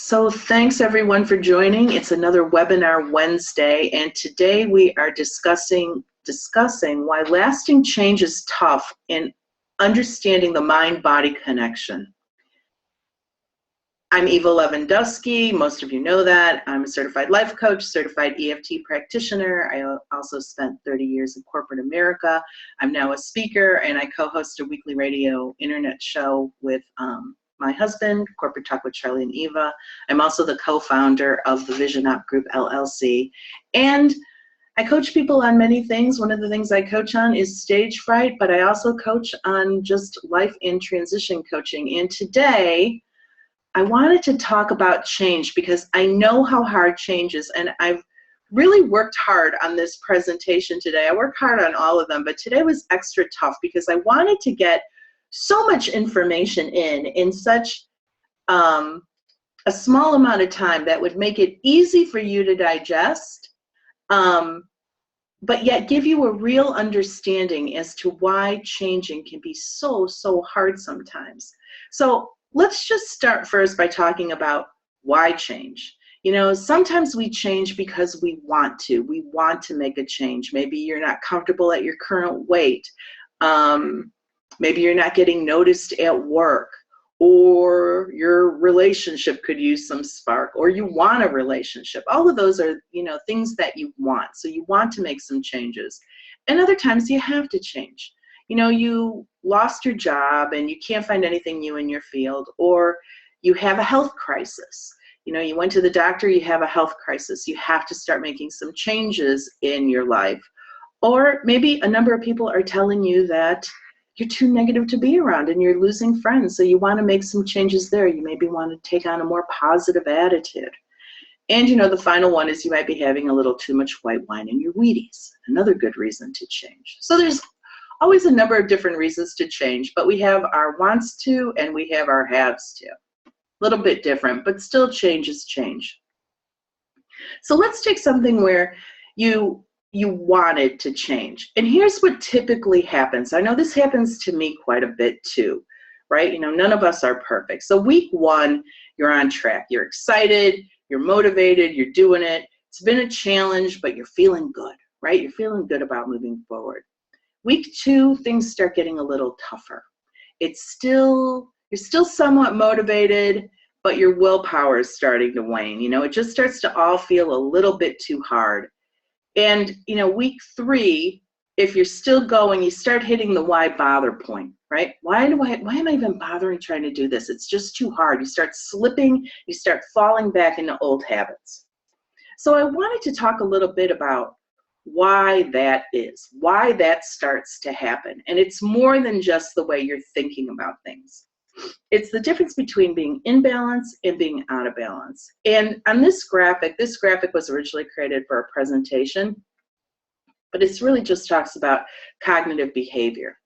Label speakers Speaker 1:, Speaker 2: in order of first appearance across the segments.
Speaker 1: So thanks everyone for joining. It's another webinar Wednesday, and today we are discussing why lasting change is tough in understanding the mind-body connection. I'm Eva Lewandowski. Most of you know that. I'm a certified life coach, certified EFT practitioner. I also spent 30 years in corporate America. I'm now a speaker, and I co-host a weekly radio internet show with my husband, Corporate Talk with Charlie and Eva. I'm also the co-founder of the VisionOp Group, LLC. And I coach people on many things. One of the things I coach on is stage fright, but I also coach on just life in transition coaching. And today, I wanted to talk about change because I know how hard change is, and I've really worked hard on this presentation today. I worked hard on all of them, but today was extra tough because I wanted to get so much information in such a small amount of time that would make it easy for you to digest, but yet give you a real understanding as to why changing can be so hard sometimes. So let's just start first by talking about why change. You know, sometimes we change because we want to. We want to make a change. Maybe you're not comfortable at your current weight. Maybe you're not getting noticed at work, or your relationship could use some spark, or you want a relationship. All of those are, you know, things that you want. So you want to make some changes. And other times you have to change. You know, you lost your job and you can't find anything new in your field, or you have a health crisis. You know, you went to the doctor, you have a health crisis. You have to start making some changes in your life. Or maybe a number of people are telling you that you're too negative to be around and you're losing friends. So you want to make some changes there. You maybe want to take on a more positive attitude. And you know, the final one is you might be having a little too much white wine in your Wheaties. Another good reason to change. So there's always a number of different reasons to change, but we have our wants to and we have our haves to. A little bit different, but still change is change. So let's take something where you wanted to change. And here's what typically happens. I know this happens to me quite a bit too, right? You know, none of us are perfect. So week one, you're on track. You're excited, you're motivated, you're doing it. It's been a challenge, but you're feeling good, right? You're feeling good about moving forward. Week two, things start getting a little tougher. You're still somewhat motivated, but your willpower is starting to wane. You know, it just starts to all feel a little bit too hard. And, you know, week three, if you're still going, you start hitting the why bother point, right? Why am I even bothering trying to do this? It's just too hard. You start slipping, you start falling back into old habits. So I wanted to talk a little bit about why that is, why that starts to happen. And it's more than just the way you're thinking about things. It's the difference between being in balance and being out of balance. And on this graphic was originally created for a presentation, but it's really just talks about cognitive behavior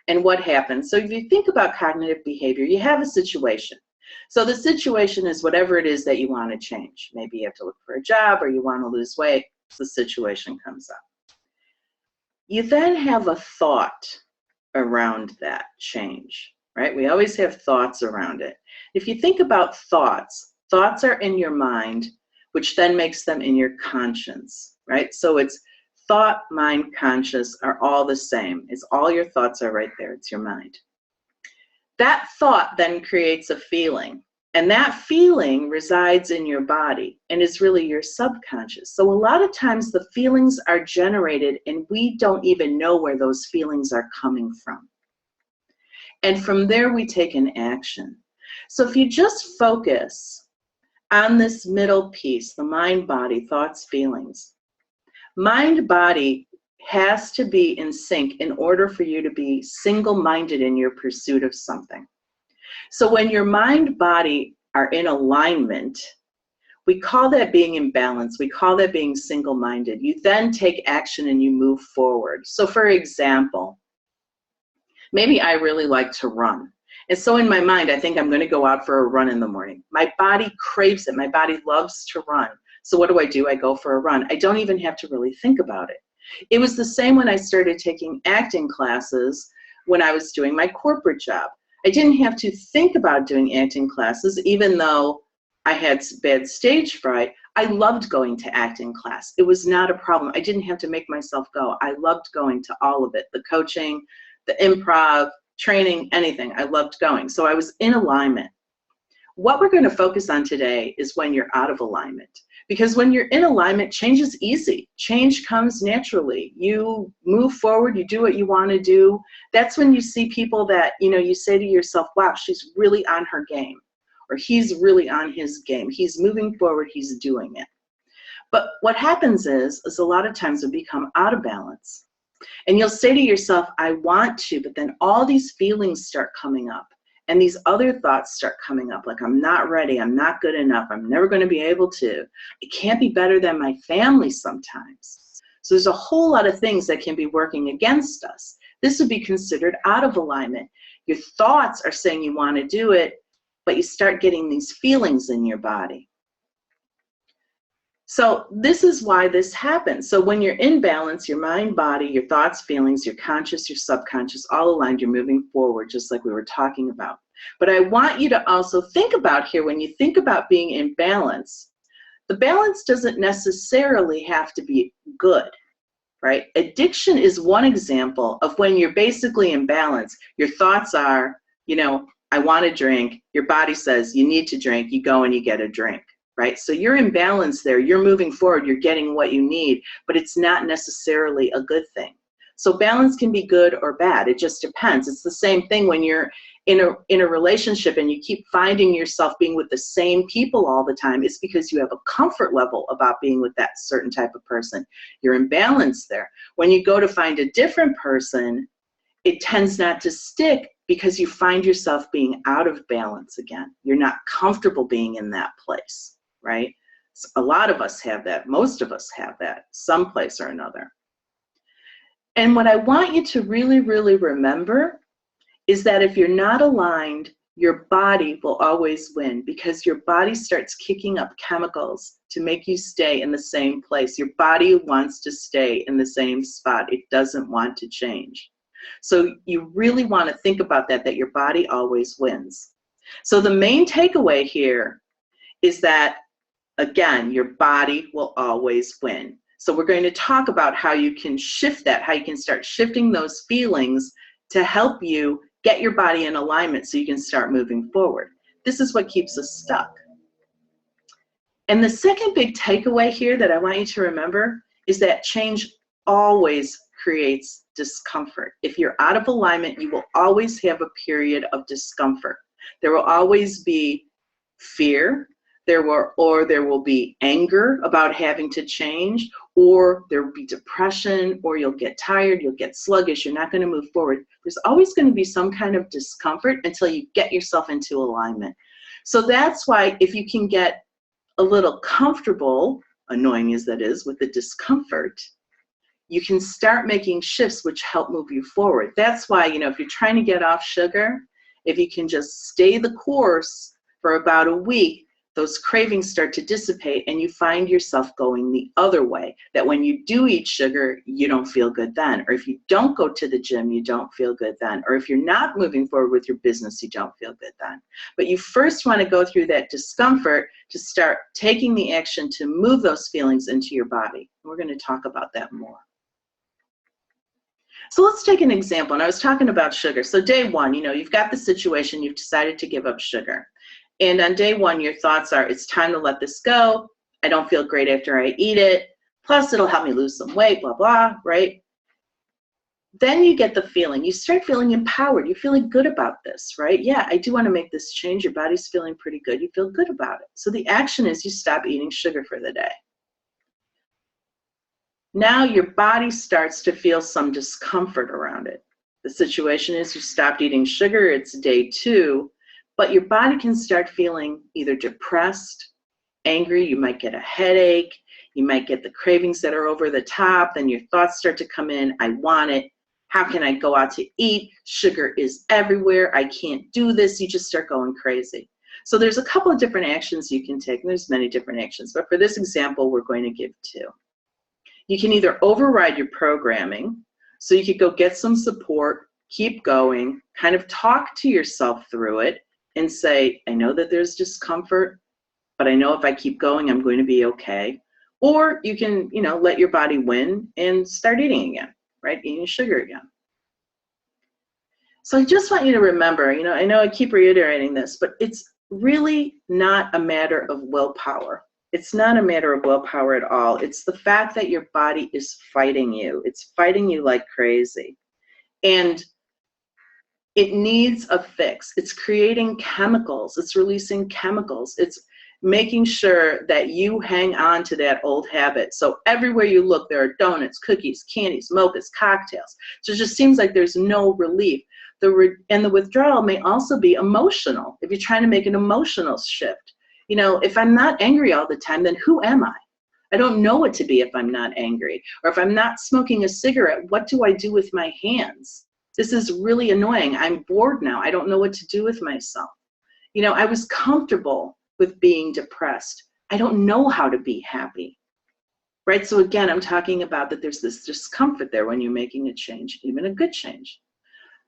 Speaker 1: and what happens. So if you think about cognitive behavior, you have a situation. So the situation is whatever it is that you want to change. Maybe you have to look for a job or you want to lose weight. The situation comes up. You then have a thought around that change. Right? We always have thoughts around it. If you think about thoughts are in your mind, which then makes them in your conscience, right? So it's thought, mind, conscious are all the same. It's all your thoughts are right there. It's your mind. That thought then creates a feeling, and that feeling resides in your body and is really your subconscious. So a lot of times the feelings are generated and we don't even know where those feelings are coming from. And from there, we take an action. So if you just focus on this middle piece, the mind, body, thoughts, feelings, mind, body has to be in sync in order for you to be single-minded in your pursuit of something. So when your mind, body are in alignment, we call that being in balance. We call that being single-minded. You then take action and you move forward. So for example, maybe I really like to run. And so in my mind, I think I'm going to go out for a run in the morning. My body craves it. My body loves to run. So what do? I go for a run. I don't even have to really think about it. It was the same when I started taking acting classes when I was doing my corporate job. I didn't have to think about doing acting classes, even though I had bad stage fright, I loved going to acting class. It was not a problem. I didn't have to make myself go. I loved going to all of it, the coaching, the improv, training, anything. I loved going. So I was in alignment. What we're going to focus on today is when you're out of alignment. Because when you're in alignment, change is easy. Change comes naturally. You move forward, you do what you want to do. That's when you see people that, you say to yourself, wow, she's really on her game. Or he's really on his game. He's moving forward, he's doing it. But what happens is a lot of times we become out of balance. And you'll say to yourself, I want to, but then all these feelings start coming up. And these other thoughts start coming up, like I'm not ready, I'm not good enough, I'm never going to be able to. It can't be better than my family sometimes. So there's a whole lot of things that can be working against us. This would be considered out of alignment. Your thoughts are saying you want to do it, but you start getting these feelings in your body. So this is why this happens. So when you're in balance, your mind, body, your thoughts, feelings, your conscious, your subconscious, all aligned, you're moving forward, just like we were talking about. But I want you to also think about here, when you think about being in balance, the balance doesn't necessarily have to be good, right? Addiction is one example of when you're basically in balance. Your thoughts are, I want to drink. Your body says you need to drink. You go and you get a drink. Right? So you're in balance there. You're moving forward. You're getting what you need, but it's not necessarily a good thing. So balance can be good or bad. It just depends. It's the same thing when you're in a relationship and you keep finding yourself being with the same people all the time. It's because you have a comfort level about being with that certain type of person. You're in balance there. When you go to find a different person, it tends not to stick because you find yourself being out of balance again. You're not comfortable being in that place. Right? So a lot of us have that. Most of us have that, someplace or another. And what I want you to really, really remember is that if you're not aligned, your body will always win, because your body starts kicking up chemicals to make you stay in the same place. Your body wants to stay in the same spot. It doesn't want to change. So you really want to think about that your body always wins. So the main takeaway here is that, again, your body will always win. So we're going to talk about how you can shift that, how you can start shifting those feelings to help you get your body in alignment so you can start moving forward. This is what keeps us stuck. And the second big takeaway here that I want you to remember is that change always creates discomfort. If you're out of alignment, you will always have a period of discomfort. There will always be fear. There will be anger about having to change, or there will be depression, or you'll get tired, you'll get sluggish, you're not going to move forward. There's always going to be some kind of discomfort until you get yourself into alignment. So that's why if you can get a little comfortable, annoying as that is, with the discomfort, you can start making shifts which help move you forward. That's why, if you're trying to get off sugar, if you can just stay the course for about a week, those cravings start to dissipate and you find yourself going the other way. That when you do eat sugar, you don't feel good then. Or if you don't go to the gym, you don't feel good then. Or if you're not moving forward with your business, you don't feel good then. But you first want to go through that discomfort to start taking the action to move those feelings into your body. We're going to talk about that more. So let's take an example. And I was talking about sugar. So day one, you've got the situation, you've decided to give up sugar. And on day one, your thoughts are, it's time to let this go. I don't feel great after I eat it. Plus, it'll help me lose some weight, blah, blah, right? Then you get the feeling. You start feeling empowered. You're feeling good about this, right? Yeah, I do want to make this change. Your body's feeling pretty good. You feel good about it. So the action is you stop eating sugar for the day. Now your body starts to feel some discomfort around it. The situation is you stopped eating sugar. It's day two. But your body can start feeling either depressed, angry, you might get a headache, you might get the cravings that are over the top, then your thoughts start to come in, I want it, how can I go out to eat, sugar is everywhere, I can't do this, you just start going crazy. So there's a couple of different actions you can take, and there's many different actions, but for this example, we're going to give two. You can either override your programming, so you could go get some support, keep going, kind of talk to yourself through it, and say, I know that there's discomfort, but I know if I keep going, I'm going to be okay. Or you can, let your body win and start eating again, right? Eating sugar again. So I just want you to remember, I know I keep reiterating this, but it's really not a matter of willpower. It's not a matter of willpower at all. It's the fact that your body is fighting you. It's fighting you like crazy. And it needs a fix. It's creating chemicals. It's releasing chemicals. It's making sure that you hang on to that old habit. So everywhere you look, there are donuts, cookies, candies, mochas, cocktails. So it just seems like there's no relief. And the withdrawal may also be emotional, if you're trying to make an emotional shift. If I'm not angry all the time, then who am I? I don't know what to be if I'm not angry. Or if I'm not smoking a cigarette, what do I do with my hands? This is really annoying. I'm bored now. I don't know what to do with myself. I was comfortable with being depressed. I don't know how to be happy, right? So again, I'm talking about that there's this discomfort there when you're making a change, even a good change.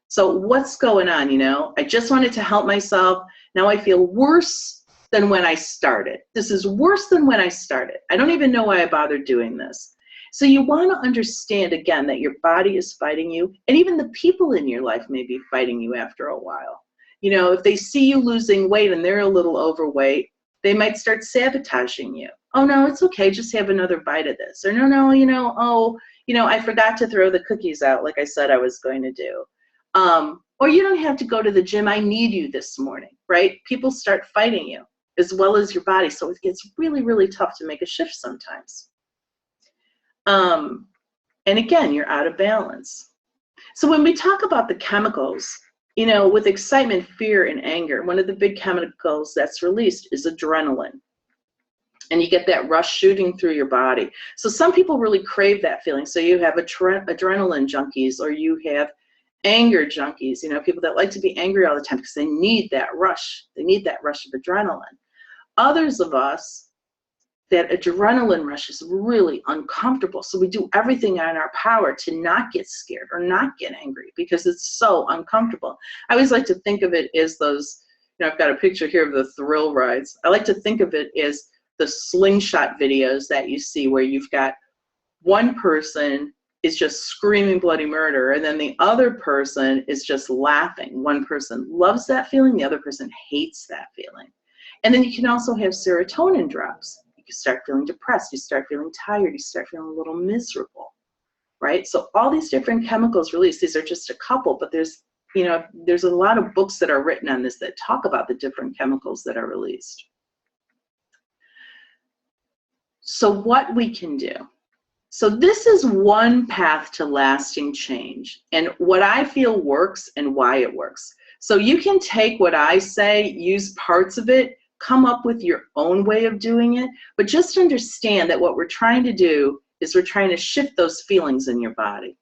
Speaker 1: So what's going on? I just wanted to help myself. Now I feel worse than when I started. This is worse than when I started. I don't even know why I bothered doing this. So you want to understand, again, that your body is fighting you, and even the people in your life may be fighting you after a while. If they see you losing weight and they're a little overweight, they might start sabotaging you. Oh, no, it's okay. Just have another bite of this. Or no, I forgot to throw the cookies out like I said I was going to do. Or you don't have to go to the gym. I need you this morning, right? People start fighting you as well as your body. So it gets really, really tough to make a shift sometimes. And again, you're out of balance. So when we talk about the chemicals, with excitement, fear, and anger, one of the big chemicals that's released is adrenaline. And you get that rush shooting through your body. So some people really crave that feeling. So you have adrenaline junkies, or you have anger junkies, people that like to be angry all the time because they need that rush. They need that rush of adrenaline. Others of us, that adrenaline rush is really uncomfortable. So we do everything in our power to not get scared or not get angry because it's so uncomfortable. I always like to think of it as those, I've got a picture here of the thrill rides. I like to think of it as the slingshot videos that you see where you've got one person is just screaming bloody murder, and then the other person is just laughing. One person loves that feeling, the other person hates that feeling. And then you can also have serotonin drops. You start feeling depressed, you start feeling tired, you start feeling a little miserable, right? So all these different chemicals released, these are just a couple, but there's a lot of books that are written on this that talk about the different chemicals that are released. So what we can do. So this is one path to lasting change, and what I feel works and why it works. So you can take what I say, use parts of it, come up with your own way of doing it, but just understand that what we're trying to do is we're trying to shift those feelings in your body.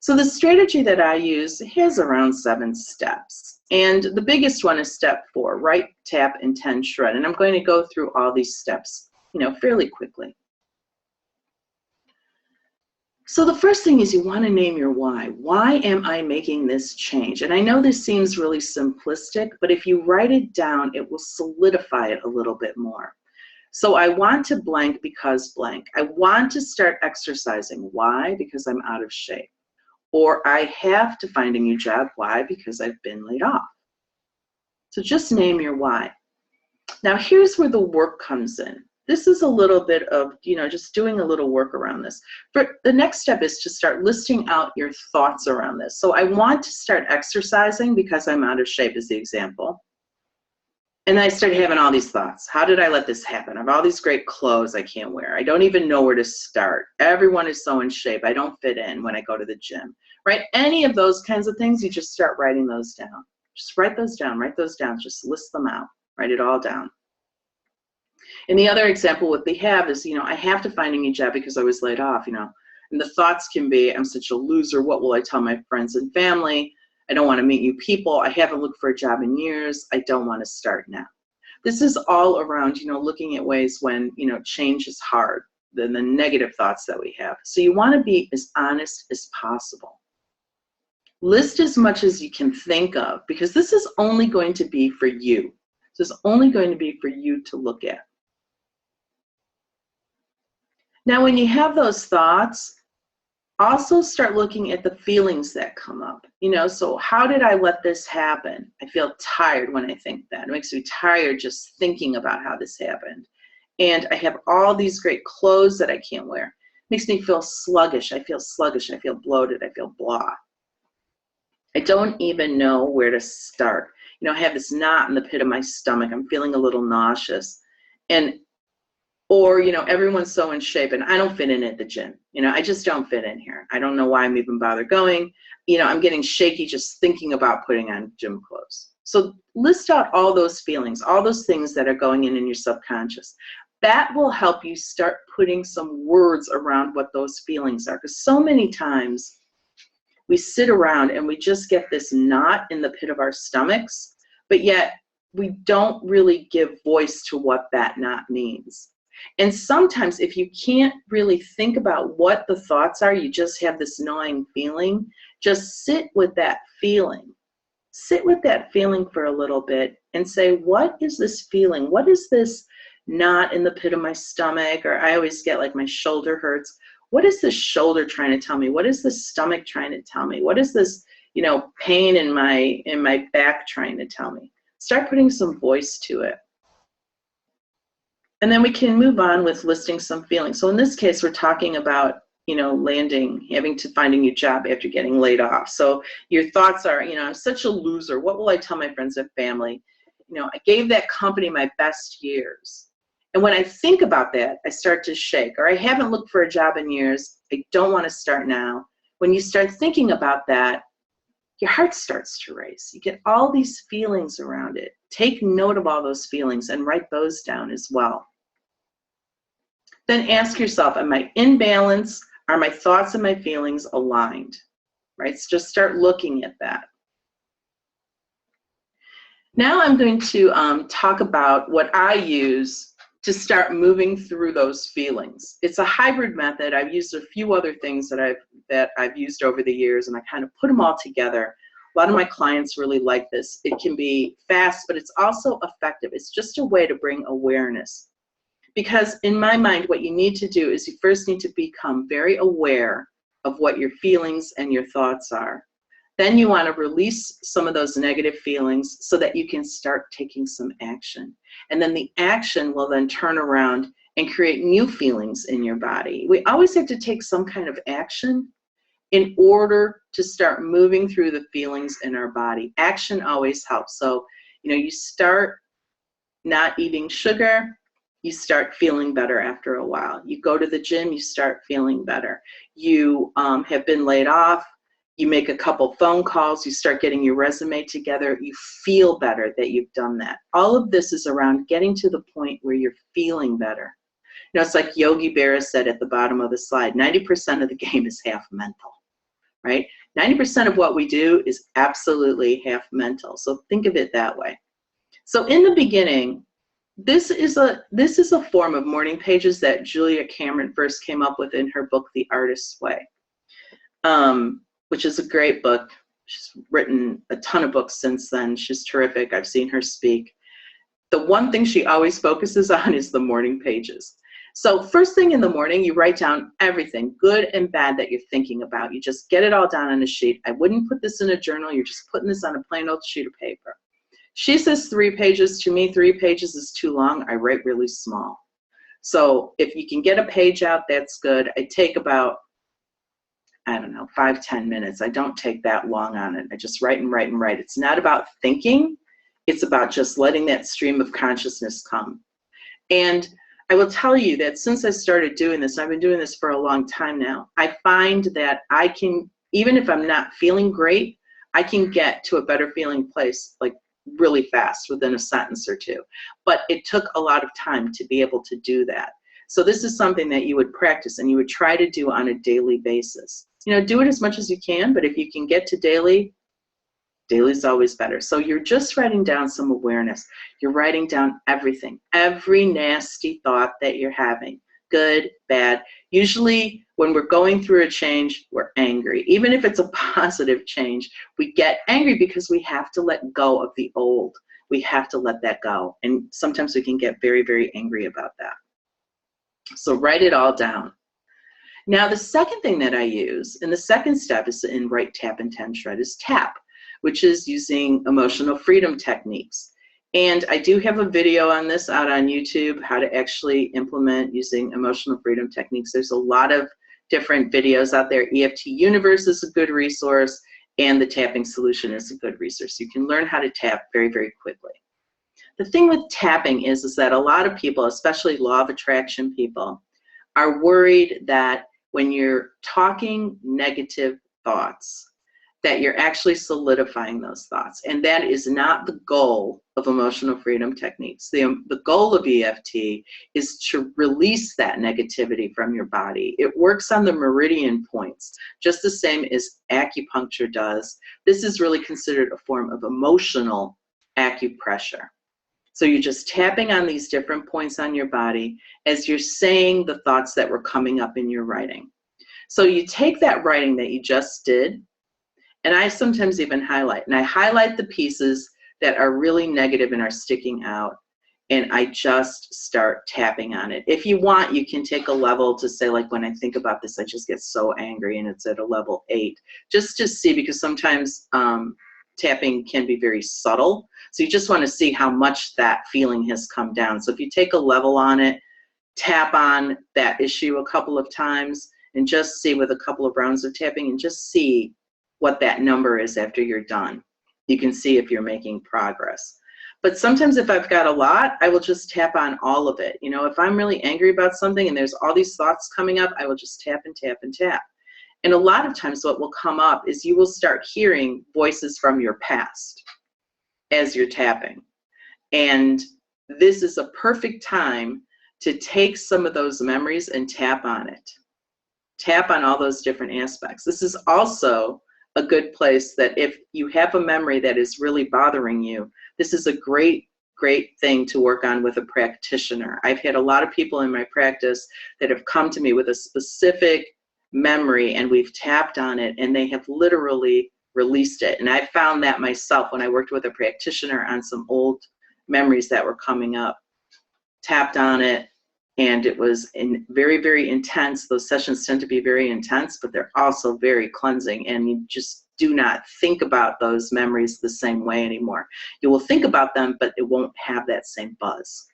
Speaker 1: So the strategy that I use has around 7 steps, and the biggest one is step 4, write, tap, intend, shred, and I'm going to go through all these steps, fairly quickly. So the first thing is you want to name your why. Why am I making this change? And I know this seems really simplistic, but if you write it down, it will solidify it a little bit more. So I want to blank because blank. I want to start exercising. Why? Because I'm out of shape. Or I have to find a new job. Why? Because I've been laid off. So just name your why. Now here's where the work comes in. This is a little bit of, just doing a little work around this. But the next step is to start listing out your thoughts around this. So I want to start exercising because I'm out of shape is the example. And I started having all these thoughts. How did I let this happen? I have all these great clothes I can't wear. I don't even know where to start. Everyone is so in shape. I don't fit in when I go to the gym, right? Any of those kinds of things, you just start writing those down. Just write those down, just list them out, write it all down. And the other example what we have is, I have to find a new job because I was laid off, and the thoughts can be, I'm such a loser. What will I tell my friends and family? I don't want to meet new people. I haven't looked for a job in years. I don't want to start now. This is all around, looking at ways when, change is hard, the negative thoughts that we have. So you want to be as honest as possible. List as much as you can think of, because this is only going to be for you. So it's only going to be for you to look at. Now, when you have those thoughts, also start looking at the feelings that come up. So how did I let this happen? I feel tired when I think that. It makes me tired just thinking about how this happened. And I have all these great clothes that I can't wear. It makes me feel sluggish. I feel sluggish. I feel bloated. I feel blah. I don't even know where to start. I have this knot in the pit of my stomach. I'm feeling a little nauseous. Or everyone's so in shape and I don't fit in at the gym. I just don't fit in here. I don't know why I'm even bother going. I'm getting shaky just thinking about putting on gym clothes. So list out all those feelings, all those things that are going in your subconscious. That will help you start putting some words around what those feelings are. Because so many times we sit around and we just get this knot in the pit of our stomachs, but yet we don't really give voice to what that knot means. And sometimes if you can't really think about what the thoughts are, you just have this gnawing feeling, just sit with that feeling. Sit with that feeling for a little bit and say, what is this feeling? What is this knot in the pit of my stomach? Or I always get like my shoulder hurts. What is this shoulder trying to tell me? What is this stomach trying to tell me? What is this, pain in my back trying to tell me? Start putting some voice to it. And then we can move on with listing some feelings. So in this case, we're talking about, having to find a new job after getting laid off. So your thoughts are, I'm such a loser. What will I tell my friends and family? I gave that company my best years. And when I think about that, I start to shake. Or I haven't looked for a job in years. I don't want to start now. When you start thinking about that, your heart starts to race. You get all these feelings around it. Take note of all those feelings and write those down as well. Then ask yourself, am I in balance? Are my thoughts and my feelings aligned? Right? So just start looking at that. Now I'm going to talk about what I use to start moving through those feelings. It's a hybrid method. I've used a few other things that I've used over the years, and I kind of put them all together. A lot of my clients really like this. It can be fast, but it's also effective. It's just a way to bring awareness. Because in my mind, what you need to do is you first need to become very aware of what your feelings and your thoughts are. Then you want to release some of those negative feelings so that you can start taking some action. And then the action will then turn around and create new feelings in your body. We always have to take some kind of action in order to start moving through the feelings in our body. Action always helps. So, you start not eating sugar, you start feeling better after a while. You go to the gym, you start feeling better. You have been laid off, you make a couple phone calls, you start getting your resume together, you feel better that you've done that. All of this is around getting to the point where you're feeling better. It's like Yogi Berra said at the bottom of the slide, 90% of the game is half mental, right? 90% of what we do is absolutely half mental. So think of it that way. So in the beginning, this is a form of morning pages that Julia Cameron first came up with in her book, The Artist's Way, which is a great book. She's written a ton of books since then. She's terrific. I've seen her speak. The one thing she always focuses on is the morning pages. So first thing in the morning, you write down everything, good and bad, that you're thinking about. You just get it all down on a sheet. I wouldn't put this in a journal. You're just putting this on a plain old sheet of paper. She says 3 pages. To me, 3 pages is too long. I write really small. So if you can get a page out, that's good. I take about, 5-10 minutes. I don't take that long on it. I just write and write and write. It's not about thinking. It's about just letting that stream of consciousness come. And I will tell you that since I started doing this, I've been doing this for a long time now, I find that I can, even if I'm not feeling great, I can get to a better feeling place, like really fast, within a sentence or two. But it took a lot of time to be able to do that. So this is something that you would practice and you would try to do on a daily basis. Do it as much as you can, but if you can get to daily is always better. So you're just writing down some awareness. You're writing down everything, every nasty thought that you're having, good, bad. Usually when we're going through a change, we're angry. Even if it's a positive change, we get angry because we have to let go of the old. we have to let that go. And sometimes we can get very, very angry about that. So write it all down. Now, the second thing that I use, and the second step is in Write, Tap, Intend, Shred, is TAP, which is using emotional freedom techniques. And I do have a video on this out on YouTube, how to actually implement using emotional freedom techniques. There's a lot of different videos out there. EFT Universe is a good resource, and the Tapping Solution is a good resource. You can learn how to tap very, very quickly. The thing with tapping is that a lot of people, especially law of attraction people, are worried that when you're talking negative thoughts, that you're actually solidifying those thoughts. And that is not the goal of emotional freedom techniques. The goal of EFT is to release that negativity from your body. It works on the meridian points, just the same as acupuncture does. This is really considered a form of emotional acupressure. So you're just tapping on these different points on your body as you're saying the thoughts that were coming up in your writing. So you take that writing that you just did, and I sometimes even highlight. And I highlight the pieces that are really negative and are sticking out, and I just start tapping on it. If you want, you can take a level to say, like, when I think about this, I just get so angry, and it's at a level 8. Just to see, because sometimes tapping can be very subtle. So you just want to see how much that feeling has come down. So if you take a level on it, tap on that issue a couple of times, and just see with a couple of rounds of tapping, and just see what that number is after you're done. You can see if you're making progress. But sometimes if I've got a lot, I will just tap on all of it. You know, if I'm really angry about something and there's all these thoughts coming up, I will just tap and tap and tap. And a lot of times what will come up is you will start hearing voices from your past as you're tapping. And this is a perfect time to take some of those memories and tap on it. Tap on all those different aspects. This is also a good place that if you have a memory that is really bothering you, this is a great thing to work on with a practitioner. I've had a lot of people in my practice that have come to me with a specific memory, and we've tapped on it, and they have literally released it. And I found that myself when I worked with a practitioner on some old memories that were coming up. Tapped on it, and it was very, very intense. Those sessions tend to be very intense, but they're also very cleansing, and you just do not think about those memories the same way anymore. You will think about them, but it won't have that same buzz.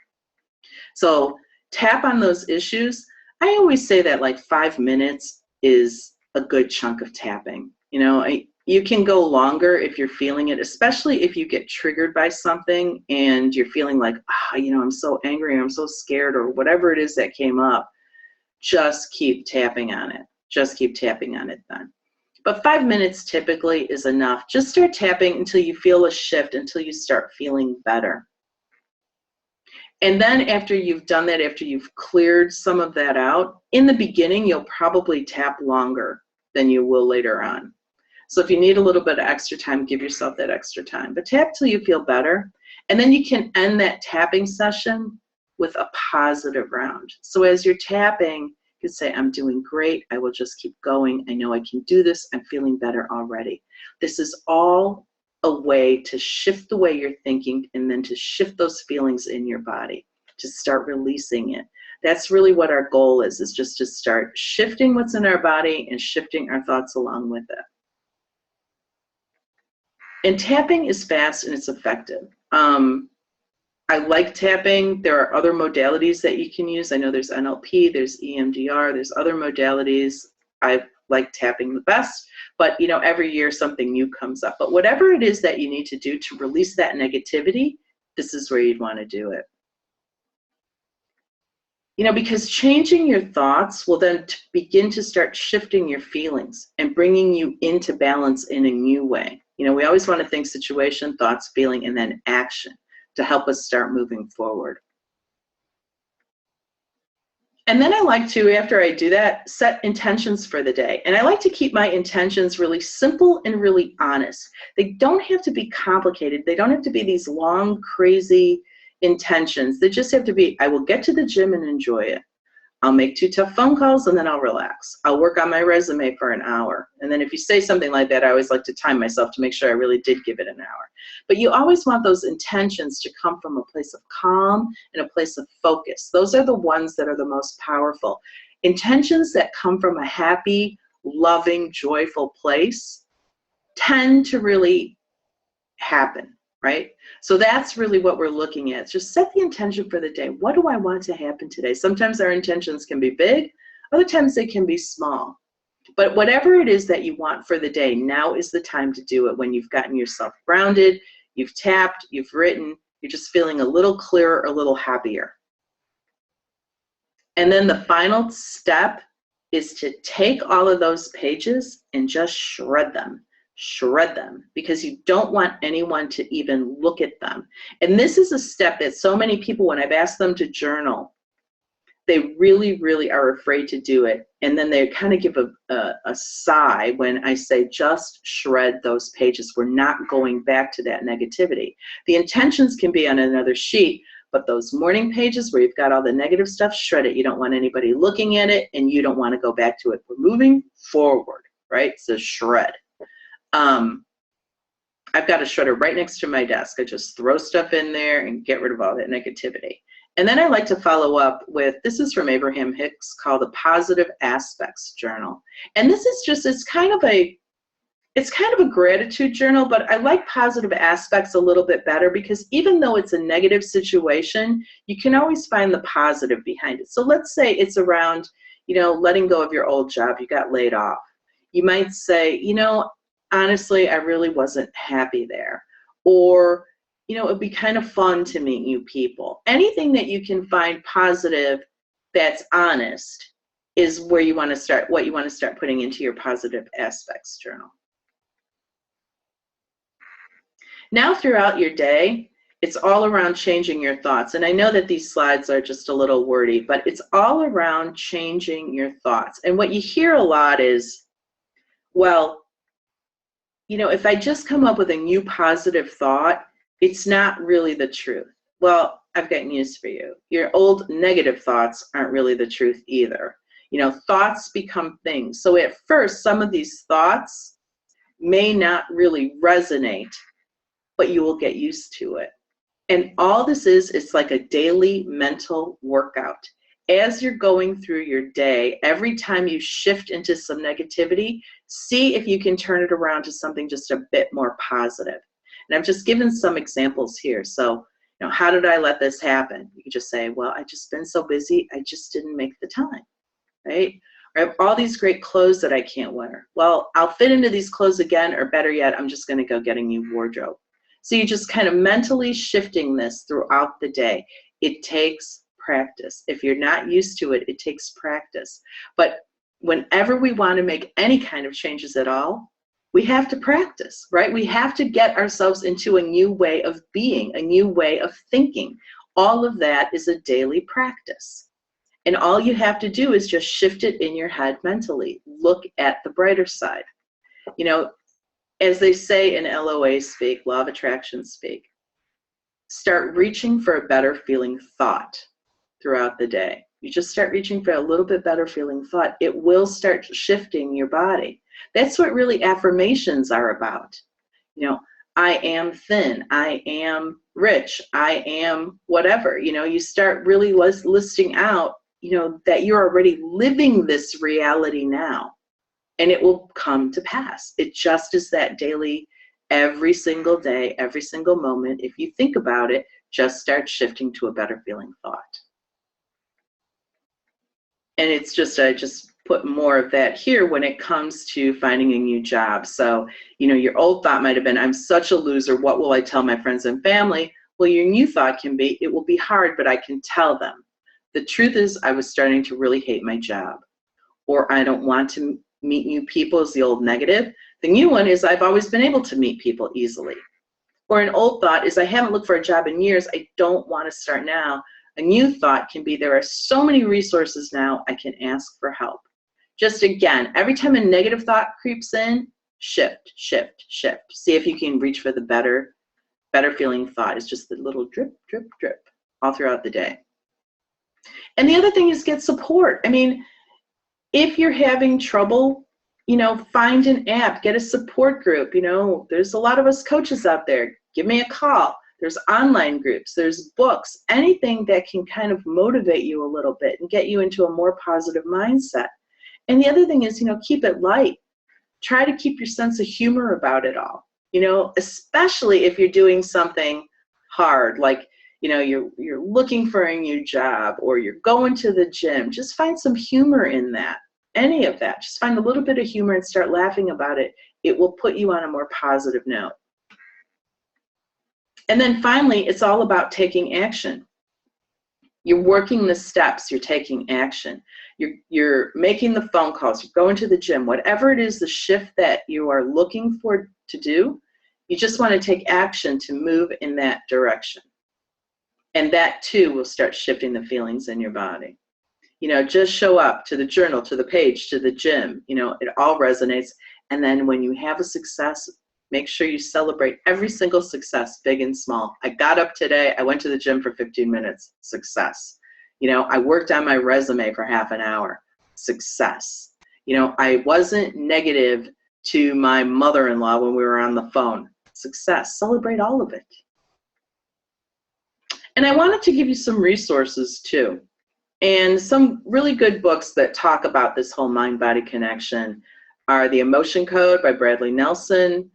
Speaker 1: So tap on those issues. I always say that like 5 minutes is a good chunk of tapping. You know, you can go longer if you're feeling it, especially if you get triggered by something and you're feeling like, you know, I'm so angry, or I'm so scared, or whatever it is that came up. Just keep tapping on it. Just keep tapping on it then. But 5 minutes typically is enough. Just start tapping until you feel a shift, until you start feeling better. And then after you've done that, after you've cleared some of that out, in the beginning, you'll probably tap longer than you will later on. So if you need a little bit of extra time, give yourself that extra time. But tap till you feel better. And then you can end that tapping session with a positive round. So as you're tapping, you can say, I'm doing great. I will just keep going. I know I can do this. I'm feeling better already. This is all a way to shift the way you're thinking, and then to shift those feelings in your body, to start releasing it. That's really what our goal is just to start shifting what's in our body and shifting our thoughts along with it. And tapping is fast and it's effective. I like tapping. There are other modalities that you can use. I know there's NLP, there's EMDR, there's other modalities. I like tapping the best, but you know, every year something new comes up. But whatever it is that you need to do to release that negativity, this is where you'd want to do it. You know, because changing your thoughts will then begin to start shifting your feelings and bringing you into balance in a new way. You know, we always want to think situation, thoughts, feeling, and then action to help us start moving forward. And then I like to, after I do that, set intentions for the day. And I like to keep my intentions really simple and really honest. They don't have to be complicated. They don't have to be these long, crazy intentions. They just have to be, I will get to the gym and enjoy it. I'll make 2 tough phone calls and then I'll relax. I'll work on my resume for an hour. And then if you say something like that, I always like to time myself to make sure I really did give it an hour. But you always want those intentions to come from a place of calm and a place of focus. Those are the ones that are the most powerful. Intentions that come from a happy, loving, joyful place tend to really happen, right? So that's really what we're looking at. Just set the intention for the day. What do I want to happen today? Sometimes our intentions can be big, other times they can be small. But whatever it is that you want for the day, now is the time to do it when you've gotten yourself grounded, you've tapped, you've written, you're just feeling a little clearer, a little happier. And then the final step is to take all of those pages and just shred them. Shred them, because you don't want anyone to even look at them. And this is a step that so many people, when I've asked them to journal, they really, really are afraid to do it. And then they kind of give a sigh when I say, just shred those pages. We're not going back to that negativity. The intentions can be on another sheet, but those morning pages where you've got all the negative stuff, shred it. You don't want anybody looking at it, and you don't want to go back to it. We're moving forward, right? So shred. I've got a shredder right next to my desk. I just throw stuff in there and get rid of all that negativity. And then I like to follow up with, this is from Abraham Hicks, called the Positive Aspects Journal. And this is just, it's kind of a gratitude journal, but I like positive aspects a little bit better, because even though it's a negative situation, you can always find the positive behind it. So let's say it's around, letting go of your old job. You got laid off. You might say, honestly, I really wasn't happy there. Or, it'd be kind of fun to meet new people. Anything that you can find positive that's honest is where you want to start, what you want to start putting into your positive aspects journal. Now throughout your day, it's all around changing your thoughts. And I know that these slides are just a little wordy, but it's all around changing your thoughts. And what you hear a lot is, well, if I just come up with a new positive thought, it's not really the truth. Well, I've got news for you. Your old negative thoughts aren't really the truth either. Thoughts become things. So at first, some of these thoughts may not really resonate, but you will get used to it. And all this is, it's like a daily mental workout. As you're going through your day, every time you shift into some negativity, see if you can turn it around to something just a bit more positive. And I've just given some examples here. So, how did I let this happen? You could just say, well, I've just been so busy, I just didn't make the time, right? Or I have all these great clothes that I can't wear. Well, I'll fit into these clothes again, or better yet, I'm just going to go get a new wardrobe. So you're just kind of mentally shifting this throughout the day. It takes practice. If you're not used to it, it takes practice. But whenever we want to make any kind of changes at all, we have to practice, right? We have to get ourselves into a new way of being, a new way of thinking. All of that is a daily practice. And all you have to do is just shift it in your head mentally. Look at the brighter side. As they say in LOA speak, Law of Attraction speak, start reaching for a better feeling thought throughout the day. You just start reaching for a little bit better feeling thought. It will start shifting your body. That's what really affirmations are about. I am thin, I am rich, I am whatever. You start really listing out, that you're already living this reality now, and it will come to pass. It just is that daily, every single day, every single moment. If you think about it, just start shifting to a better feeling thought. And it's just, I just put more of that here when it comes to finding a new job. So, your old thought might have been, I'm such a loser. What will I tell my friends and family? Well, your new thought can be, it will be hard, but I can tell them. The truth is, I was starting to really hate my job. Or I don't want to meet new people is the old negative. The new one is, I've always been able to meet people easily. Or an old thought is, I haven't looked for a job in years. I don't want to start now. A new thought can be, there are so many resources now, I can ask for help. Just again, every time a negative thought creeps in, shift, shift, shift. See if you can reach for the better feeling thought. It's just the little drip, drip, drip all throughout the day. And the other thing is get support. I mean, if you're having trouble, find an app, get a support group. There's a lot of us coaches out there. Give me a call. There's online groups, there's books, anything that can kind of motivate you a little bit and get you into a more positive mindset. And the other thing is, keep it light. Try to keep your sense of humor about it all, especially if you're doing something hard, like, you're looking for a new job or you're going to the gym. Just find some humor in that, any of that. Just find a little bit of humor and start laughing about it. It will put you on a more positive note. And then finally, it's all about taking action. You're working the steps, you're taking action. You're making the phone calls, you're going to the gym, whatever it is, the shift that you are looking for to do, you just want to take action to move in that direction. And that too will start shifting the feelings in your body. Just show up to the journal, to the page, to the gym, it all resonates. And then when you have a success, make sure you celebrate every single success, big and small. I got up today, I went to the gym for 15 minutes, success. I worked on my resume for half an hour, success. I wasn't negative to my mother-in-law when we were on the phone, success. Celebrate all of it. And I wanted to give you some resources too, and some really good books that talk about this whole mind-body connection are The Emotion Code by Bradley Nelson,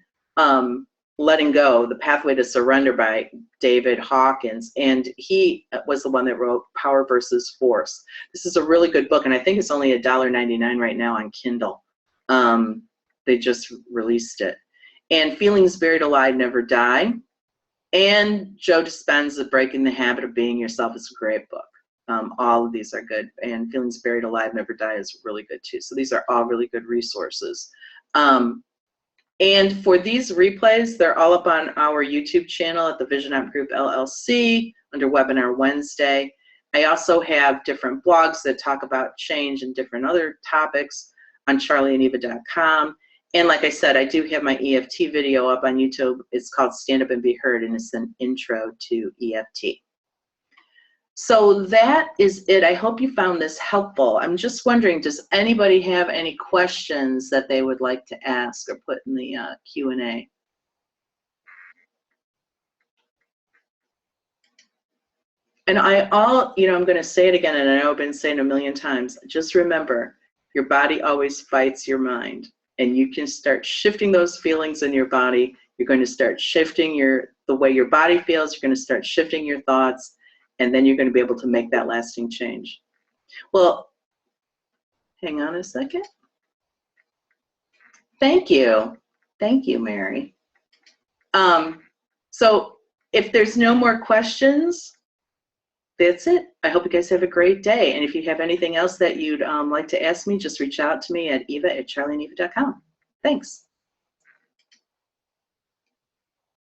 Speaker 1: Letting Go, The Pathway to Surrender by David Hawkins, and he was the one that wrote Power versus Force. This is a really good book, and I think it's only $1.99 right now on Kindle. They just released it. And Feelings Buried Alive Never Die, and Joe Dispenza, Breaking the Habit of Being Yourself is a great book. All of these are good, and Feelings Buried Alive Never Die is really good too. So these are all really good resources. And for these replays, they're all up on our YouTube channel at the VisionOp Group LLC under Webinar Wednesday. I also have different blogs that talk about change and different other topics on charlieandeva.com. And like I said, I do have my EFT video up on YouTube. It's called Stand Up and Be Heard, and it's an intro to EFT. So that is it. I hope you found this helpful. I'm just wondering, does anybody have any questions that they would like to ask or put in the Q&A? And I'm going to say it again, and I know I've been saying it a million times. Just remember, your body always fights your mind, and you can start shifting those feelings in your body. You're going to start shifting the way your body feels. You're going to start shifting your thoughts. And then you're going to be able to make that lasting change. Well, hang on a second. Thank you. Thank you, Mary. So if there's no more questions, that's it. I hope you guys have a great day. And if you have anything else that you'd like to ask me, just reach out to me at eva@charlieandeva.com. Thanks.